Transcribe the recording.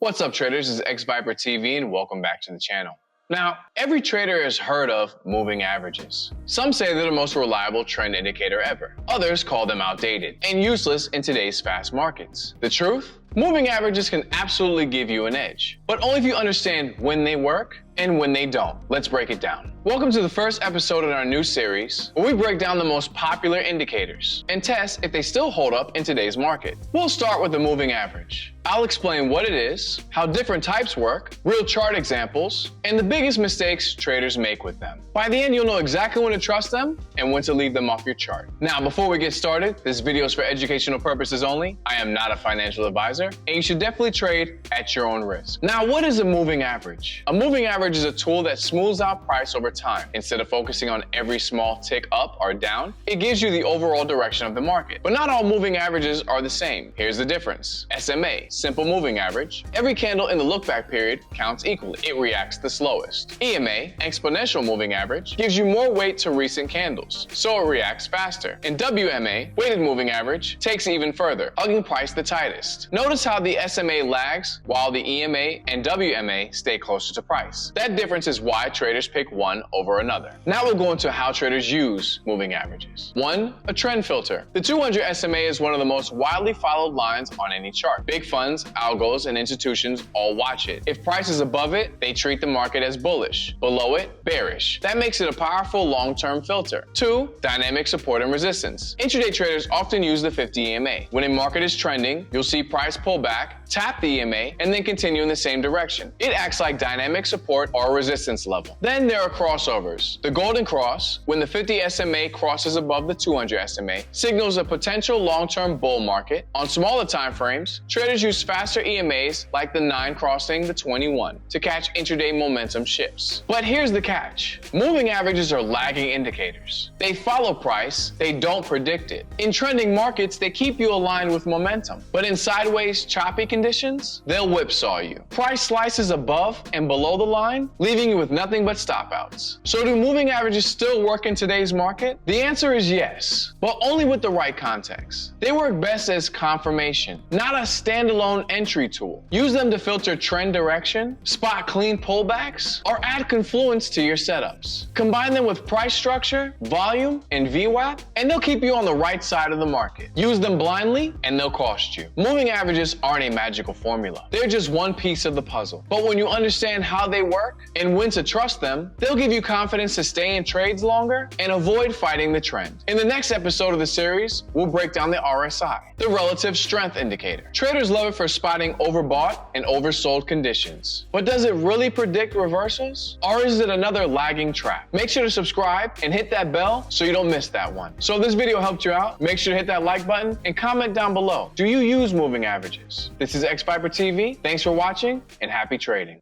What's up, traders? This is xVyperTV and welcome back to the channel. Now, every trader has heard of moving averages. Some say they're the most reliable trend indicator ever. Others call them outdated and useless in today's fast markets. The truth? Moving averages can absolutely give you an edge, but only if you understand when they work and when they don't. Let's break it down. Welcome to the first episode in our new series, where we break down the most popular indicators and test if they still hold up in today's market. We'll start with the moving average. I'll explain what it is, how different types work, real chart examples, and the biggest mistakes traders make with them. By the end, you'll know exactly when to trust them and when to leave them off your chart. Now, before we get started, this video is for educational purposes only. I am not a financial advisor, and you should definitely trade at your own risk. Now, what is a moving average? A moving average is a tool that smooths out price over time. Instead of focusing on every small tick up or down, it gives you the overall direction of the market. But not all moving averages are the same. Here's the difference. SMA, simple moving average. Every candle in the look back period counts equally. It reacts the slowest. EMA, exponential moving average, gives you more weight to recent candles, so it reacts faster. And WMA, weighted moving average, takes it even further, hugging price the tightest. Notice how the SMA lags while the EMA and WMA stay closer to price. That difference is why traders pick one over another. Now we'll go into how traders use moving averages. 1. A trend filter. The 200 SMA is one of the most widely followed lines on any chart. Big funds, algos, and institutions all watch it. If price is above it, they treat the market as bullish. Below it, bearish. That makes it a powerful long-term filter. 2. Dynamic support and resistance. Intraday traders often use the 50 EMA. When a market is trending, you'll see price pull back, tap the EMA, and then continue in the same direction. It acts like dynamic support or resistance level. Then there are crossovers. The golden cross, when the 50 SMA crosses above the 200 SMA, signals a potential long-term bull market. On smaller time frames, traders use faster EMAs like the 9 crossing the 21 to catch intraday momentum shifts. But here's the catch. Moving averages are lagging indicators. They follow price, they don't predict it. In trending markets, they keep you aligned with momentum. But in sideways, choppy conditions, they'll whipsaw you. Price slices above and below the line, leaving you with nothing but stop outs. So do moving averages still work in today's market? The answer is yes, but only with the right context. They work best as confirmation, not a standalone entry tool. Use them to filter trend direction, spot clean pullbacks, or add Confluence to your setups. Combine them with price structure, volume, and VWAP, and they'll keep you on the right side of the market. Use them blindly, and they'll cost you. Moving averages aren't a magical formula. They're just one piece of the puzzle. But when you understand how they work and when to trust them, they'll give you confidence to stay in trades longer and avoid fighting the trend. In the next episode of the series, we'll break down the RSI, the relative strength indicator. Traders love it for spotting overbought and oversold conditions. But does it really predict reversals? Or is it another lagging trap? Make sure to subscribe and hit that bell so you don't miss that one. So if this video helped you out, make sure to hit that like button and comment down below. Do you use moving averages? This is xVyperTV. Thanks for watching and happy trading.